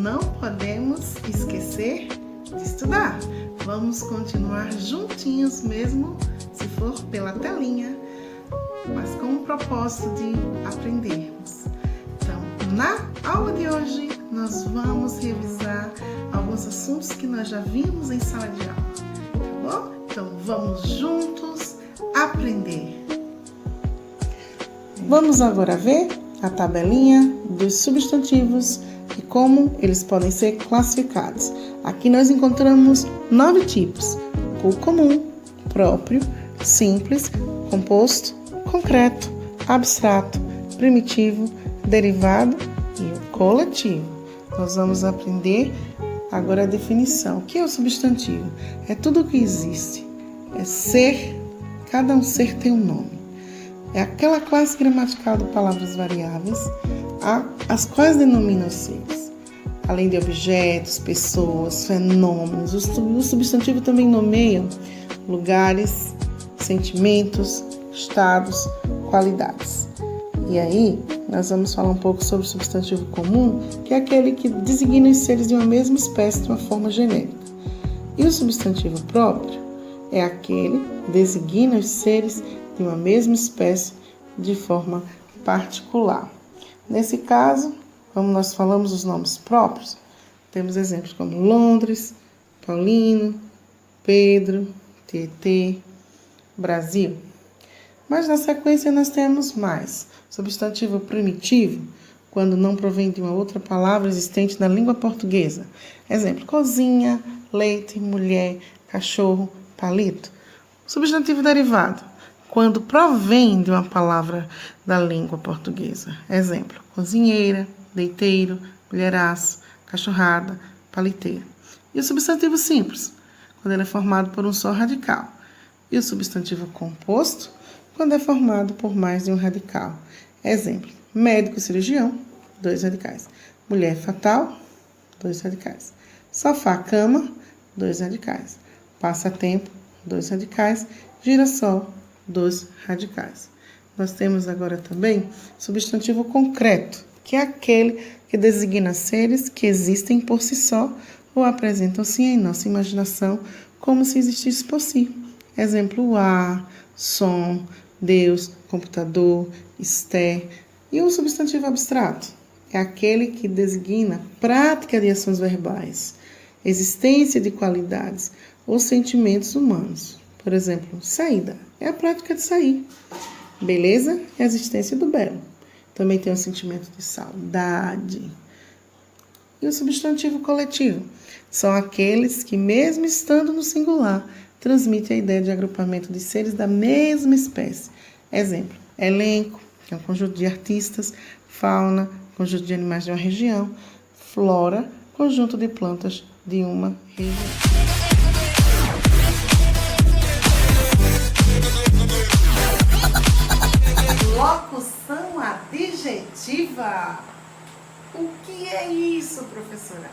não podemos esquecer de estudar. Vamos continuar juntinhos mesmo se for pela telinha, mas com o propósito de aprendermos. Então, na aula de hoje, nós vamos revisar alguns assuntos que nós já vimos em sala de aula, tá bom? Então, vamos juntos aprender. Vamos agora ver a tabelinha dos substantivos e como eles podem ser classificados. Aqui nós encontramos 9 tipos: o comum, próprio, simples, composto, concreto, abstrato, primitivo, derivado e o coletivo. Nós vamos aprender agora a definição. O que é o substantivo? É tudo o que existe. É ser, cada um ser tem um nome. É aquela classe gramatical de palavras variáveis, as quais denominam os seres. Além de objetos, pessoas, fenômenos, o substantivo também nomeia lugares, sentimentos, estados, qualidades. E aí, nós vamos falar um pouco sobre o substantivo comum, que é aquele que designa os seres de uma mesma espécie de uma forma genérica. E o substantivo próprio é aquele que designa os seres de uma mesma espécie de forma particular. Nesse caso, como nós falamos os nomes próprios, temos exemplos como Londres, Paulino, Pedro, Tietê, Brasil. Mas na sequência nós temos mais. Substantivo primitivo, quando não provém de uma outra palavra existente na língua portuguesa. Exemplo, cozinha, leite, mulher, cachorro, palito. Substantivo derivado, quando provém de uma palavra da língua portuguesa. Exemplo, cozinheira, leiteiro, mulheraço, cachorrada, paliteiro. E o substantivo simples, quando ele é formado por um só radical. E o substantivo composto, quando é formado por mais de um radical. Exemplo, médico cirurgião, 2 radicais. Mulher fatal, 2 radicais. Sofá-cama, 2 radicais. Passatempo, 2 radicais. Girassol, 2 radicais. Nós temos agora também substantivo concreto, que é aquele que designa seres que existem por si só ou apresentam-se em nossa imaginação como se existisse por si. Exemplo, o ar, som, Deus, computador, Esther. E o substantivo abstrato é aquele que designa prática de ações verbais, existência de qualidades ou sentimentos humanos. Por exemplo, saída é a prática de sair. Beleza é a existência do belo. Também tem o sentimento de saudade. E o substantivo coletivo são aqueles que, mesmo estando no singular, transmitem a ideia de agrupamento de seres da mesma espécie. Exemplo, elenco, que é um conjunto de artistas, fauna, conjunto de animais de uma região, flora, conjunto de plantas de uma região. Locução adjetiva. O que é isso, professora?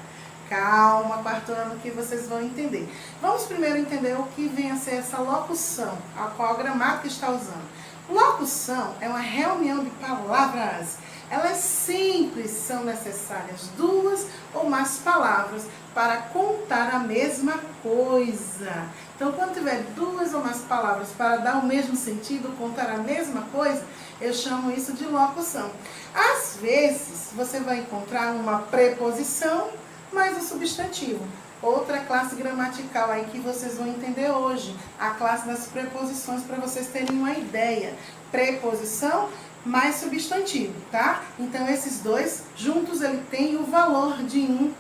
Calma, quarto ano, que vocês vão entender. Vamos primeiro entender o que vem a ser essa locução, a qual a gramática está usando. Locução é uma reunião de palavras. Ela é simples, são necessárias 2 ou mais palavras para contar a mesma coisa. Então, quando tiver 2 ou mais palavras para dar o mesmo sentido, contar a mesma coisa, eu chamo isso de locução. Às vezes, você vai encontrar uma preposição mais o substantivo. Outra classe gramatical aí que vocês vão entender hoje, a classe das preposições, para vocês terem uma ideia. Preposição mais substantivo, tá? Então, esses dois juntos, ele tem o valor de um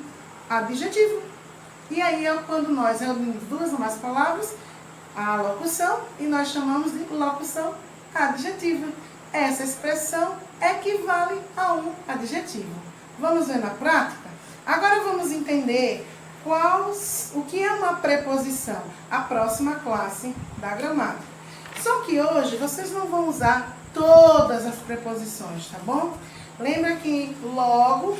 adjetivo. E aí, quando nós reunimos 2 ou mais palavras, a locução, e nós chamamos de locução adjetiva. Essa expressão equivale a um adjetivo. Vamos ver na prática? Agora vamos entender o que é uma preposição, a próxima classe da gramática. Só que hoje vocês não vão usar todas as preposições, tá bom? Lembra que logo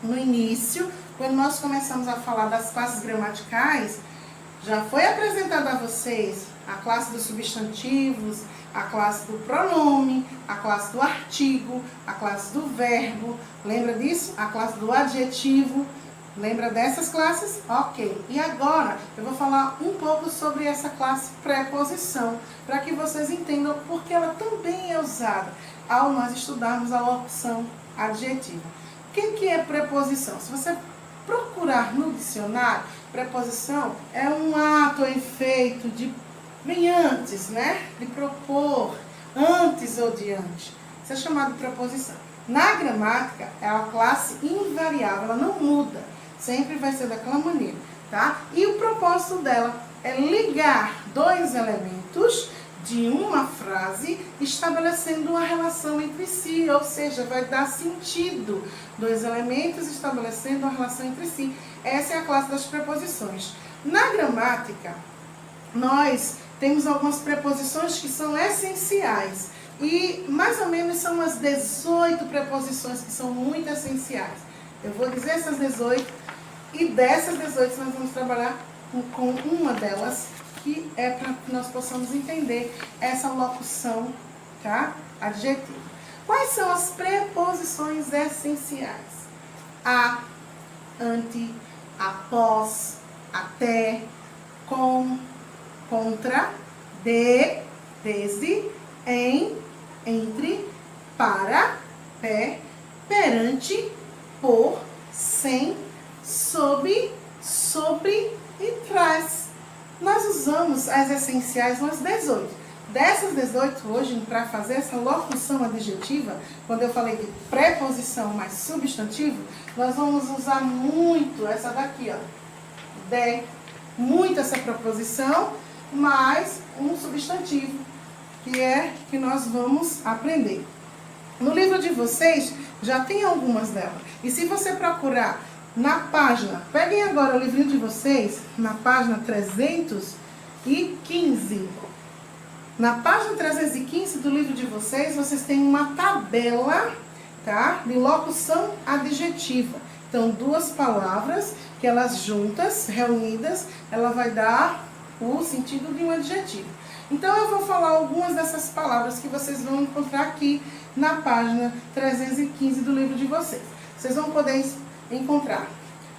no início, quando nós começamos a falar das classes gramaticais, já foi apresentada a vocês a classe dos substantivos, a classe do pronome, a classe do artigo, a classe do verbo, lembra disso? A classe do adjetivo. Lembra dessas classes? Ok. E agora eu vou falar um pouco sobre essa classe preposição, para que vocês entendam porque ela também é usada ao nós estudarmos a locução adjetiva. O que é preposição? Se você procurar no dicionário, preposição é um ato ou efeito de vem antes, né? De propor, antes ou diante. Isso é chamado de preposição. Na gramática, é uma classe invariável, ela não muda. Sempre vai ser daquela maneira, tá? E o propósito dela é ligar dois elementos de uma frase, estabelecendo uma relação entre si, ou seja, vai dar sentido. Dois elementos estabelecendo uma relação entre si. Essa é a classe das preposições. Na gramática, nós temos algumas preposições que são essenciais. E mais ou menos são umas 18 preposições que são muito essenciais. Eu vou dizer essas 18 e dessas 18 nós vamos trabalhar com uma delas, que é para que nós possamos entender essa locução, tá? Adjetiva. Quais são as preposições essenciais? A, ante, após, até, com, contra, de, desde, em, entre, para, pé, perante, por, sem, sob, sobre e traz. Nós usamos as essenciais umas 18. Dessas 18 hoje, para fazer essa locução adjetiva, quando eu falei de preposição mais substantivo, nós vamos usar muito essa daqui, ó. De, muito essa preposição, mais um substantivo, que é que nós vamos aprender. No livro de vocês, já tem algumas delas. E se você procurar na página, peguem agora o livrinho de vocês, na página 315. Na página 315 do livro de vocês, vocês têm uma tabela, tá? De locução adjetiva. Então, duas palavras que elas juntas, reunidas, ela vai dar o sentido de um adjetivo. Então, eu vou falar algumas dessas palavras que vocês vão encontrar aqui na página 315 do livro de vocês. Vocês vão poder encontrar.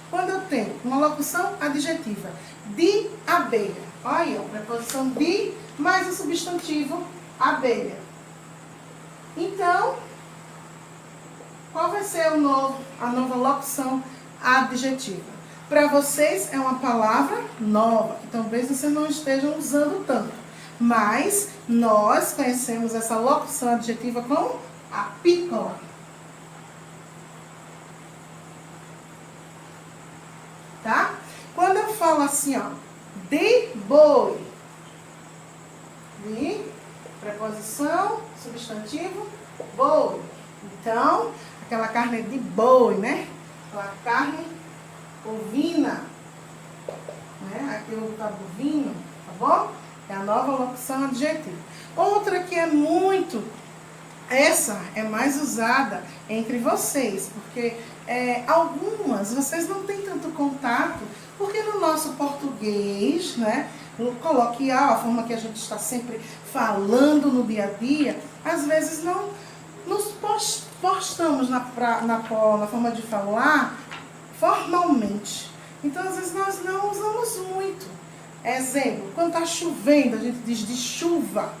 Quando eu tenho uma locução adjetiva de abelha, olha aí, a preposição de mais o substantivo abelha. Então, qual vai ser a nova locução adjetiva? Para vocês é uma palavra nova, que talvez vocês não estejam usando tanto. Mas nós conhecemos essa locução adjetiva como apícola. Tá? Quando eu falo assim, ó, de boi, de preposição, substantivo, boi. Então, aquela carne é de boi, né? Aquela carne bovina, né? Aquilo tá bovino, tá bom? É a nova locução adjetiva. Outra que é muito, essa é mais usada entre vocês, porque algumas vocês não têm tanto contato, porque no nosso português, né, no coloquial, a forma que a gente está sempre falando no dia a dia, às vezes não nos postamos na forma de falar formalmente. Então, às vezes nós não usamos muito. Exemplo, quando está chovendo, a gente diz de chuva.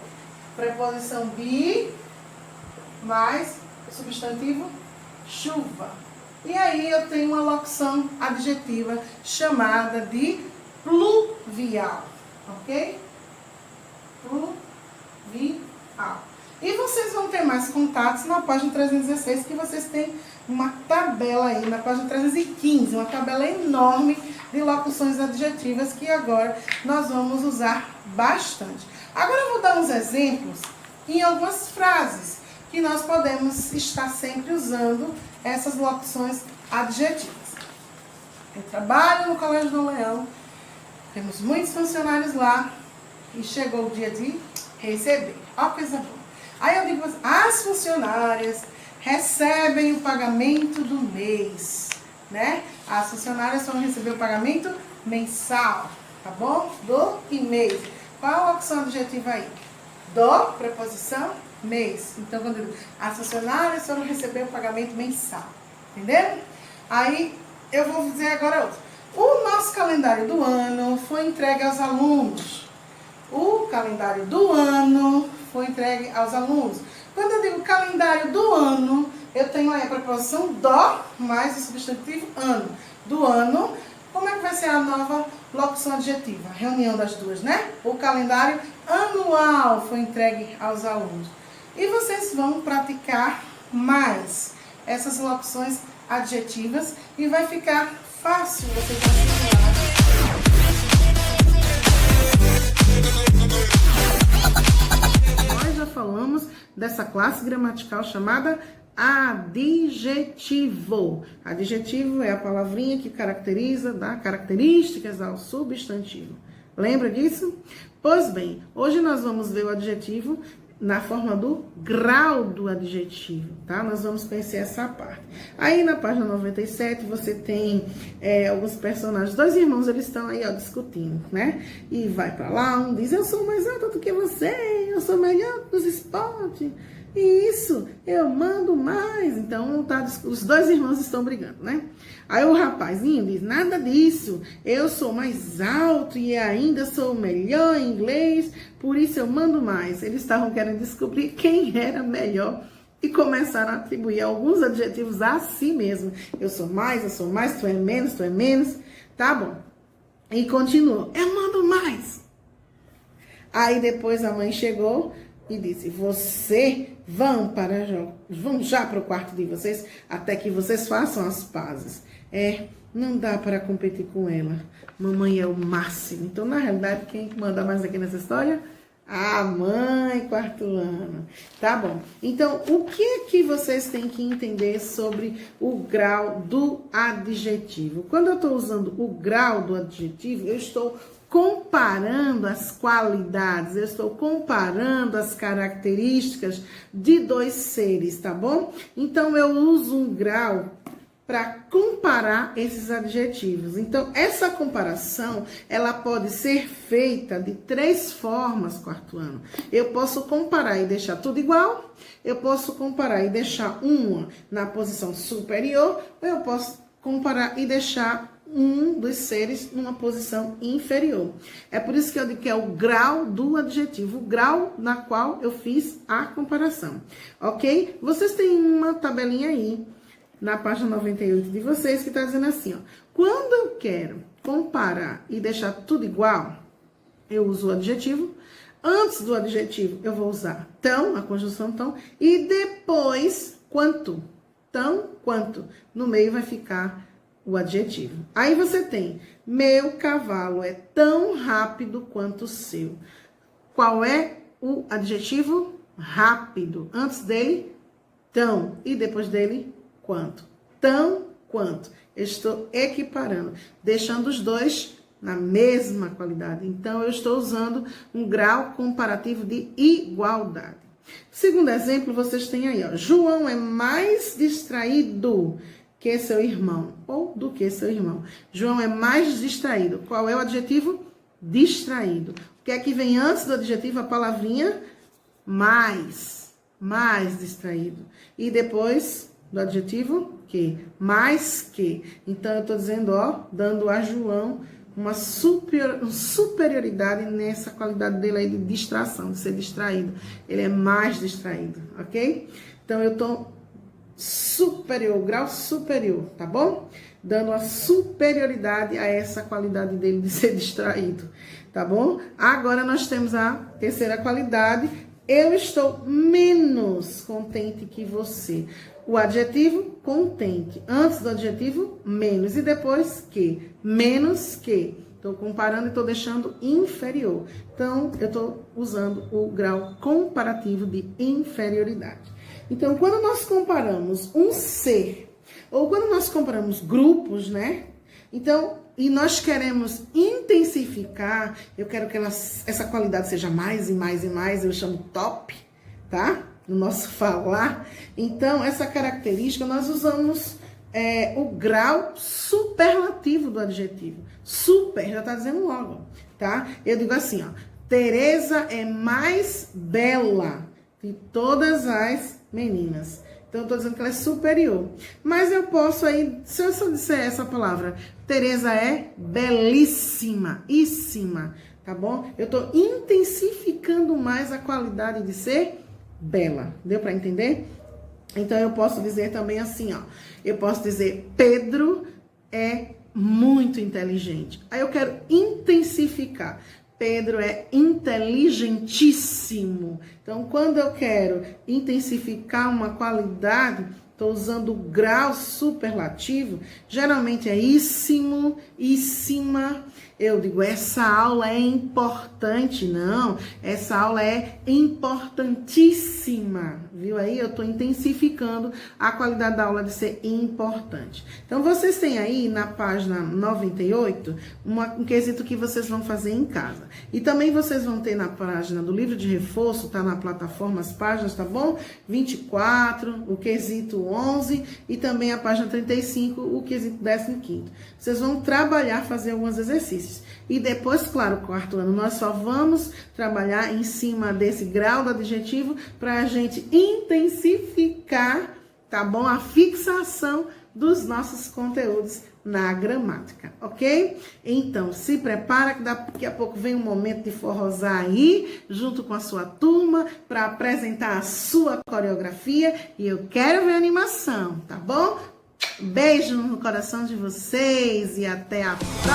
Preposição de mais o substantivo chuva. E aí eu tenho uma locução adjetiva chamada de pluvial. Ok? Pluvial. E vocês vão ter mais contatos na página 316, que vocês têm uma tabela aí, na página 315, uma tabela enorme de locuções adjetivas que agora nós vamos usar bastante. Agora eu vou dar uns exemplos em algumas frases que nós podemos estar sempre usando essas locuções adjetivas. Eu trabalho no Colégio Dom Leão, temos muitos funcionários lá e chegou o dia de receber. Ó, coisa boa. Aí eu digo, as funcionárias recebem o pagamento do mês, né? As funcionárias vão receber o pagamento mensal, tá bom? Do e mês. Qual a locução adjetiva aí? Do, preposição, mês. Então, quando eu digo, as funcionárias foram receber o pagamento mensal. Entendeu? Aí, eu vou dizer agora outro. O nosso calendário do ano foi entregue aos alunos. O calendário do ano foi entregue aos alunos. Quando eu digo calendário do ano, eu tenho aí a preposição do mais o substantivo ano. Do ano, como é que vai ser a nova locução adjetiva? Reunião das duas, né? O calendário anual foi entregue aos alunos. E vocês vão praticar mais essas locuções adjetivas e vai ficar fácil vocês assimilarem. Nós já falamos dessa classe gramatical chamada adjetivo. Adjetivo é a palavrinha que caracteriza, dá características ao substantivo. Lembra disso? Pois bem, hoje nós vamos ver o adjetivo na forma do grau do adjetivo, tá? Nós vamos conhecer essa parte. Aí na página 97 você tem alguns personagens, dois irmãos, eles estão aí, ó, discutindo, né? E vai pra lá, um diz, eu sou mais alto do que você, eu sou melhor nos esportes, e isso, eu mando mais. Então, os dois irmãos estão brigando, né? Aí o rapazinho diz, nada disso, eu sou mais alto e ainda sou melhor em inglês, por isso eu mando mais. Eles estavam querendo descobrir quem era melhor e começaram a atribuir alguns adjetivos a si mesmo. Eu sou mais, tu é menos, tá bom. E continuou, eu mando mais. Aí depois a mãe chegou e disse, vão já para o quarto de vocês, até que vocês façam as pazes. Não dá para competir com ela. Mamãe é o máximo. Então, na realidade, quem manda mais aqui nessa história? A mãe, quarto ano. Tá bom. Então, o que é que vocês têm que entender sobre o grau do adjetivo? Quando eu estou usando o grau do adjetivo, eu estou comparando as qualidades, eu estou comparando as características de dois seres, tá bom? Então, eu uso um grau para comparar esses adjetivos. Então, essa comparação, ela pode ser feita de três formas, quarto ano. Eu posso comparar e deixar tudo igual, eu posso comparar e deixar uma na posição superior, ou eu posso comparar e deixar um dos seres numa posição inferior. É por isso que eu digo que é o grau do adjetivo, o grau na qual eu fiz a comparação, ok? Vocês têm uma tabelinha aí, na página 98 de vocês, que está dizendo assim, ó. Quando eu quero comparar e deixar tudo igual, eu uso o adjetivo. Antes do adjetivo, eu vou usar tão, a conjunção tão, e depois, quanto. Tão, quanto. No meio vai ficar o adjetivo. Aí você tem, meu cavalo é tão rápido quanto o seu. Qual é o adjetivo? Rápido. Antes dele, tão. E depois dele, quanto. Tão, quanto. Eu estou equiparando, deixando os dois na mesma qualidade. Então, eu estou usando um grau comparativo de igualdade. Segundo exemplo, vocês têm aí, ó. João é mais distraído que seu irmão, ou do que seu irmão. João é mais distraído. Qual é o adjetivo? Distraído. O que é que vem antes do adjetivo? A palavrinha mais. Mais distraído. E depois do adjetivo que? Mais que. Então, eu estou dizendo, ó, dando a João uma superioridade nessa qualidade dele aí de distração, de ser distraído. Ele é mais distraído, ok? Então, eu estou superior, grau superior, tá bom? Dando a superioridade a essa qualidade dele de ser distraído, tá bom? Agora, nós temos a terceira qualidade. Eu estou menos contente que você. O adjetivo, contente. Antes do adjetivo, menos. E depois, que. Menos que. Estou comparando e estou deixando inferior. Então, eu estou usando o grau comparativo de inferioridade. Então, quando nós comparamos um ser, ou quando nós comparamos grupos, né? Então, e nós queremos intensificar, eu quero que essa qualidade seja mais e mais e mais, eu chamo top, tá? No nosso falar. Então, essa característica, nós usamos o grau superlativo do adjetivo. Super, já tá dizendo logo, tá? Eu digo assim, ó. Tereza é mais bela de todas as meninas. Então, eu tô dizendo que ela é superior. Mas eu posso aí, se eu só disser essa palavra, Tereza é belíssima, íssima, tá bom? Eu tô intensificando mais a qualidade de ser bela. Deu para entender? Então, eu posso dizer também assim, ó. Eu posso dizer, Pedro é muito inteligente. Aí eu quero intensificar. Pedro é inteligentíssimo. Então, quando eu quero intensificar uma qualidade, estou usando o grau superlativo, geralmente é íssimo, íssima. Eu digo, essa aula é importante. Não, essa aula é importantíssima. Viu aí? Eu estou intensificando a qualidade da aula de ser importante. Então, vocês têm aí na página 98 um quesito que vocês vão fazer em casa. E também vocês vão ter na página do livro de reforço, tá na plataforma as páginas, tá bom? 24, o quesito 11 e também a página 35, o quesito 15º. Vocês vão trabalhar, fazer alguns exercícios. E depois, claro, quarto ano, nós só vamos trabalhar em cima desse grau do adjetivo para a gente intensificar, tá bom? A fixação dos nossos conteúdos na gramática, ok? Então, se prepara que daqui a pouco vem um momento de forrosar aí, junto com a sua turma, para apresentar a sua coreografia e eu quero ver a animação, tá bom? Beijo no coração de vocês e até a próxima!